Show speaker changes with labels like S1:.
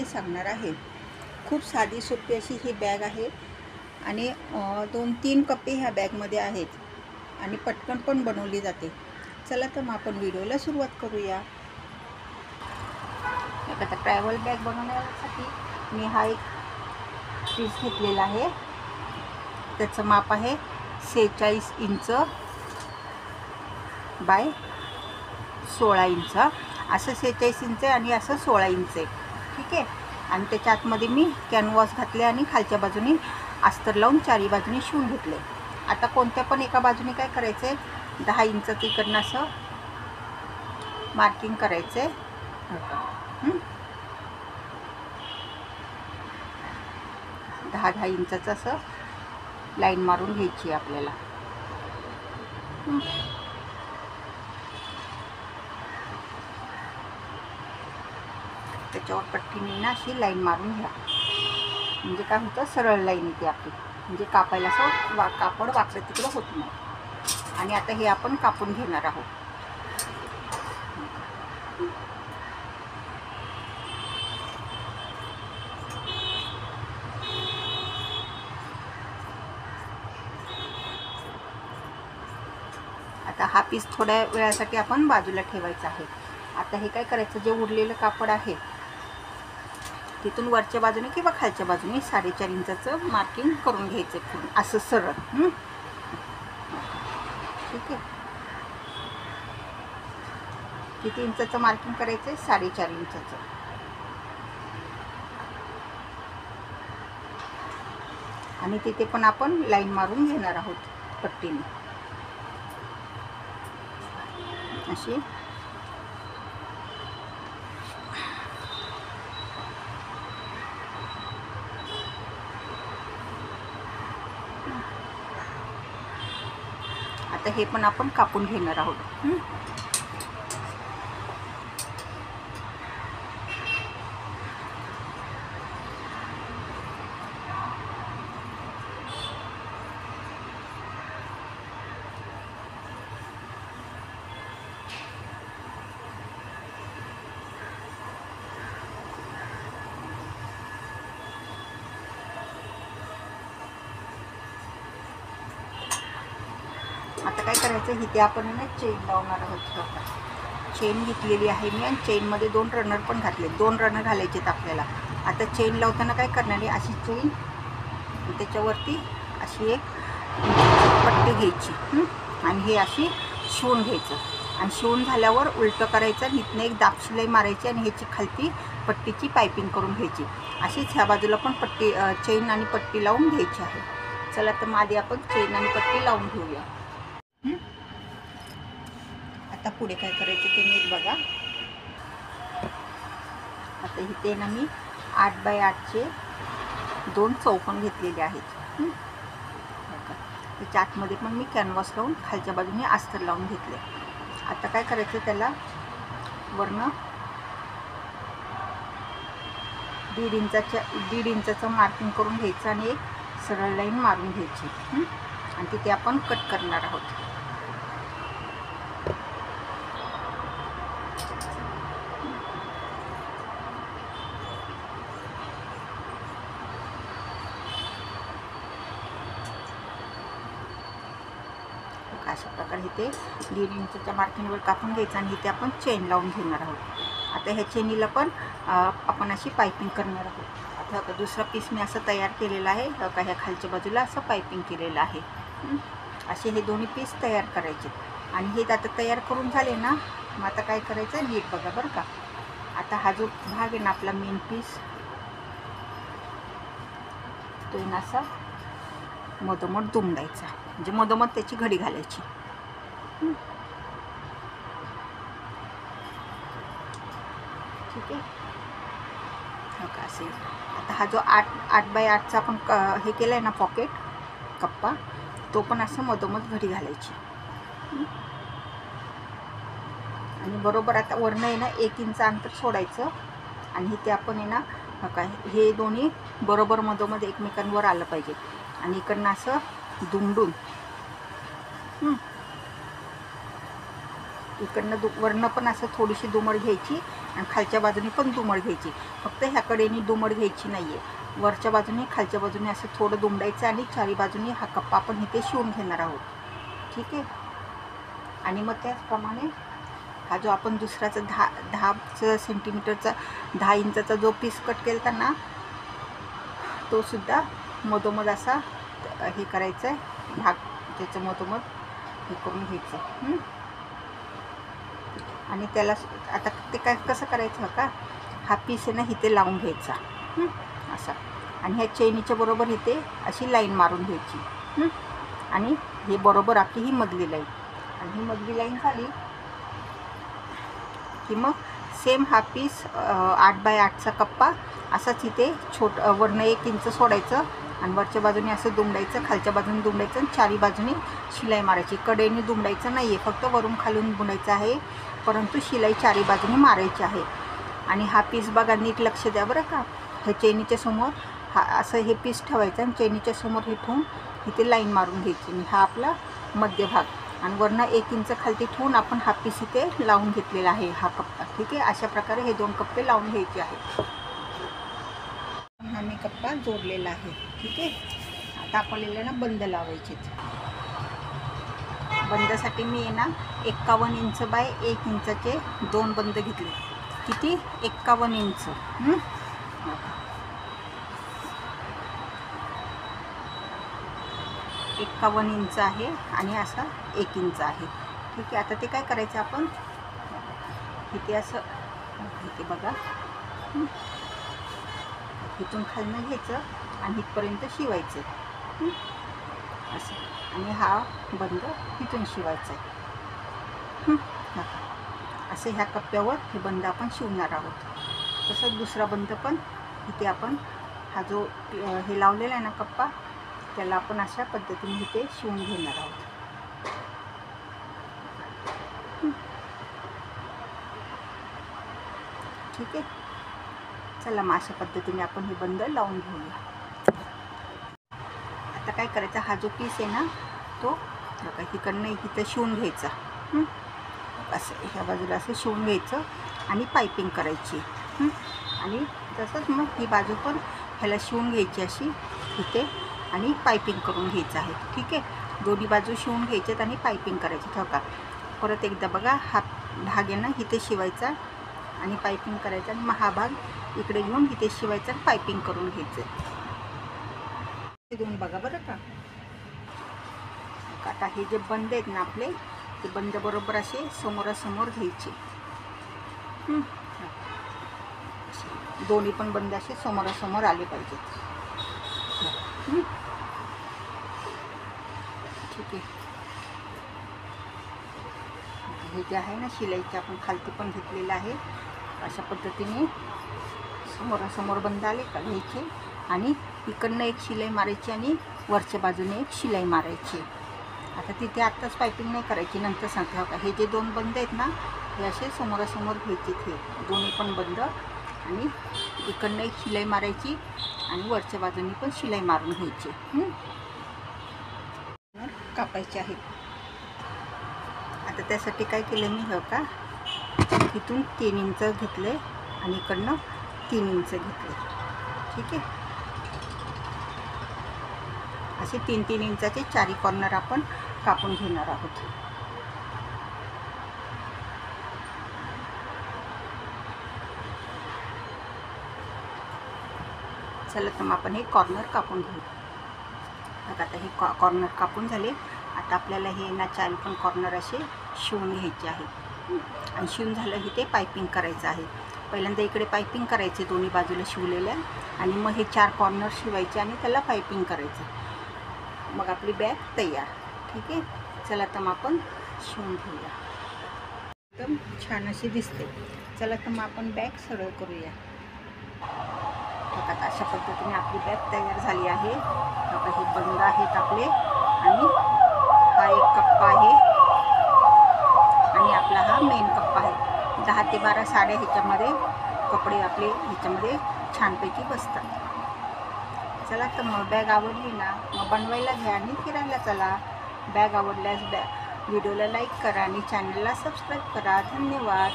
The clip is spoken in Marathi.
S1: ते सांगणार आहे. खूप साधी सोपी अशी ही बॅग आहे आणि 2-3 कप्पे ह्या बॅगमध्ये आहेत आणि पटकन पण बनवली जाते. चला तर मग आपण व्हिडिओला सुरुवात करूया. आता ट्रॅव्हल बॅग बनवण्यासाठी मी हा एक पीस घेतलेला आहे. त्याचं माप आहे 46 इंच बाय 16 इंच. असं 46 इंच आणि असं 16 इंच आहे. ठीक आहे. आणि त्याच्या आतमध्ये मी कॅनव्हास घातले आणि खालच्या बाजूने अस्तर लावून चारी बाजूने शिवून घेतले. आता कोणत्या पण एका बाजूने काय करायचं आहे, 10 इंच तिकडनं असं मार्किंग करायचं आहे. 10-10 इंचाचं असं लाईन मारून घ्यायची आपल्याला. त्याच्यावर पट्टीने ना अशी लाईन मारून घ्या. म्हणजे काय होतं, सरळ लाईन येते आपली. म्हणजे कापायला असं कापड वाकडं तिकडं होत नाही. आणि आता हे आपण कापून घेणार आहोत. आता हा पीस थोड्या वेळासाठी आपण बाजूला ठेवायचा आहे. आता हे काय करायचं, जे उरलेलं कापड आहे तिथून वरच्या बाजूने किंवा खालच्या बाजूने 4.5 इंचाचं मार्किंग करून घ्यायचं पूर्ण असं सरळ. ठीक आहे. किती इंचाचं मार्किंग करायचं आहे? 4.5 इंचाचं. आणि तिथे पण आपण लाईन मारून घेणार आहोत पट्टीने अशी. आता हे पण आपण कापून घेणार आहोत. आता काय करायचं, इथे आपण ना चेन लावणार आहोत. चेन घेतलेली आहे मी आणि चेनमध्ये 2 रनर पण घातले. 2 रनर घालायचे आहेत आपल्याला. आता चेन लावताना काय करणार आहे, अशी चेन त्याच्यावरती अशी एक पट्टी घ्यायची आणि हे अशी शिवून घ्यायचं. आणि शिवून झाल्यावर उलटं करायचं आणि इथनं एक दाब शिलाई मारायची आणि ह्याची खालती पट्टीची पायपिंग करून घ्यायची. अशीच ह्या बाजूला पण पट्टी चेन आणि पट्टी लावून घ्यायची आहे. चला तर मग आधी आपण चेन आणि पट्टी लावून घेऊया. आता पुढे काय करायचं ते नीट बघा. आता इथे ना मी 8 बाय 8चे 2 चौकोन घेतलेले आहेत. त्याच्या आतमध्ये पण मी कॅनव्हास लावून खालच्या बाजूने अस्तर लावून घेतले. आता काय करायचं, त्याला वरनं 1.5 इंचाचं मार्किंग करून घ्यायचं आणि एक सरळ लाईन मारून घ्यायची आणि तिथे आपण कट करणार आहोत. अशा प्रकारे इथे 1.5 इंचाच्या मार्किंगवर कापून घ्यायचं आणि इथे आपण चेन लावून घेणार आहोत. आता ह्या चेनीला पण आपण अशी पायपिंग करणार आहोत. आता दुसरा पीस मी असं तयार केलेला आहे. ह्या खालच्या बाजूला असं पायपिंग केलेलं आहे. असे हे दोन्ही पीस तयार करायचे. आणि हे आता तयार करून झाले ना, मग आता काय करायचं नीट बघा बरं का. आता हा जो भाग आहे ना आपला मेन पीस, तो ना असा मधोमध दुमडायचा. म्हणजे मधोमध त्याची घडी घालायची. ठीक आहे. हो का असेल. आता हा जो 8 बाय 8चा आपण हे केलं आहे ना पॉकेट कप्पा, तो पण असं मधोमध घडी घालायची. आणि बरोबर आता वरनं आहे ना 1 इंच अंतर सोडायचं आणि इथे आपण आहे ना काय हे दोन्ही बरोबर मधोमध एकमेकांवर आलं पाहिजे. आणि इकडनं असं दुमडून इकडनं वरनं पण असं थोडीशी दुमड घ्यायची आणि खालच्या बाजूने पण दुमड घ्यायची. फक्त ह्या कडेने दुमड घ्यायची नाही आहे. वरच्या बाजूने खालच्या बाजूने असं थोडं दुमडायचं आणि चारी बाजूने हा कप्पा आपण इथे शिवून घेणार आहोत. ठीक आहे. आणि मग त्याचप्रमाणे हा जो आपण दुसराचा 10 सेंटीमीटरचा 10 इंचाचा जो पीस कट केला ना, तो सुद्धा मधोमध असा हे करायचा आहे, भाग त्याचं मधोमध हे करून घ्यायचं. आणि त्याला आता ते काय कसं करायचं का, हा पीस आहे ना इथे लावून घ्यायचा असा, आणि ह्या चैनीच्या बरोबर इथे अशी लाईन मारून घ्यायची. आणि हे बरोबर आपली ही मधली लाईन, आणि ही मधली लाईन झाली की मग सेम हा पीस 8 बाय 8चा कप्पा असाच इथे वरनं 1 इंच सोडायचं आणि वरच्या बाजूने असं दुमडायचं, खालच्या बाजूने दुमडायचं आणि चारी बाजूने शिलाई मारायची. कडेने दुमडायचं नाही आहे, फक्त वरून खालून दुमडायचं आहे, परंतु शिलाई चारी बाजूने मारायची आहे. आणि हा पीस बघा, नीट लक्ष द्या बरं का. हे चैनीच्या समोर हा असं हे पीस ठेवायचं आणि चैनीच्या समोर हे ठेवून इथे लाईन मारून घ्यायची. आणि हा आपला मध्यभाग, आणि वरनं 1 इंच खालती ठेवून आपण हा पीस इथे लावून घेतलेला आहे हा कप्पा. ठीक आहे. अशा प्रकारे हे 2 कप्पे लावून घ्यायचे आहेत. हा मी कप्पा जोडलेला आहे. ठीक आहे. आता आपल्याला ना बंद लावायचे. बंदासाठी मी आहे ना 51 इंच बाय 1 इंचाचे 2 बंद घेतले. किती? 51 इंच. 51 इंच आहे आणि असा 1 इंच आहे. ठीक आहे. आता ते काय करायचं आपण इथे असं इथे बघा, इथून खालनं घ्यायचं आणि इथपर्यंत शिवायचं असं, आणि हा बंद इथून शिवायचा आहे. असे ह्या कप्प्यावर हे बंद आपण शिवणार आहोत. तसंच दुसरा बंद पण इथे आपण हा जो हे लावलेला आहे ना कप्पा, त्याला आपण अशा पद्धतीने इथे शिवून घेणार आहोत. ठीक आहे. चला मग अशा पद्धतीने आपण हे बंद लावून घेऊया. आता काय करायचं, हा जो पीस आहे ना तो बघा इकडनं इथं शिवून घ्यायचा. असं ह्या बाजूला असं शिवून घ्यायचं आणि पायपिंग करायची. आणि तसंच मग ही बाजू पण ह्याला शिवून घ्यायची अशी इथे, आणि पायपिंग करून घ्यायचं आहे. ठीक आहे. दोन्ही बाजू शिवून घ्यायच्यात आणि पायपिंग करायची. ठेवा. परत एकदा बघा, हा भाग आहे ना इथे शिवायचा आणि पायपिंग करायचं, आणि मग हा भाग इकडे घेऊन इथे शिवायचा आणि पायपिंग करून घ्यायचं. ते दोन बघा बरं का. आता हे जे बंद आहेत ना आपले, ते बंद बरोबर असे समोरासमोर घ्यायचे. दोन्ही पण बंद असे समोरासमोर आले पाहिजेत. ठीक आहे. हे जे आहे ना शिलाईचे आपण खालती पण घेतलेलं आहे, अशा पद्धतीने समोरासमोर बंद आले का घ्यायचे, आणि इकडनं एक शिलाई मारायची आणि वरच्या बाजूने एक शिलाई मारायची. आता तिथे आत्ताच पायपिंग नाही करायची, नंतर सांगते का. हे जे 2 बंद आहेत ना हे असे समोरासमोर घ्यायचे, हे दोन्ही पण बंद, आणि इकडनं एक शिलाई मारायची आणि वरच्या बाजूने पण शिलाई मारून घ्यायची. कापायचे आहेत. आता त्यासाठी काय केलं मी हो का, इथून 3 इंच घेतले आणि इकडनं 3 इंच घेतले. ठीक आहे. असे 3-3 इंचाचे चारी कॉर्नर आपण कापून घेणार आहोत. चला तर मग आपण हे कॉर्नर कापून घेऊ. आता हे कॉर्नर कापून झाले. आता आपल्याला हे ना 4 पण कॉर्नर असे शिवून घ्यायचे आहेत. आणि शिवून झालं की ते पायपिंग करायचं आहे. पहिल्यांदा इकडे पायपिंग करायचे दोन्ही बाजूला शिवलेल्या, आणि मग हे 4 कॉर्नर शिवायचे आणि त्याला पायपिंग करायचं. मग आपली बॅग तयार. ठीक आहे. चला तर मग आपण शिवून घेऊया. एकदम छान अशी दिसते. चला तर मग आपण बॅग सरळ करूया. आता अशा पद्धतीने आपली बॅग तयार झाली आहे. आता हे बंद आहेत आपले, आणि हा एक कप्पा आहे, आणि आपला हा मेन कप्पा आहे. 10 ते 12 साड्या ह्याच्यामध्ये कपडे आपले ह्याच्यामध्ये छानपैकी बसतात. चला तर मग बॅग आवडली ना, मग बनवायला घ्या आणि फिरायला चला. बॅग आवडल्यास व्हिडिओला लाईक करा आणि चॅनलला सबस्क्राईब करा. धन्यवाद.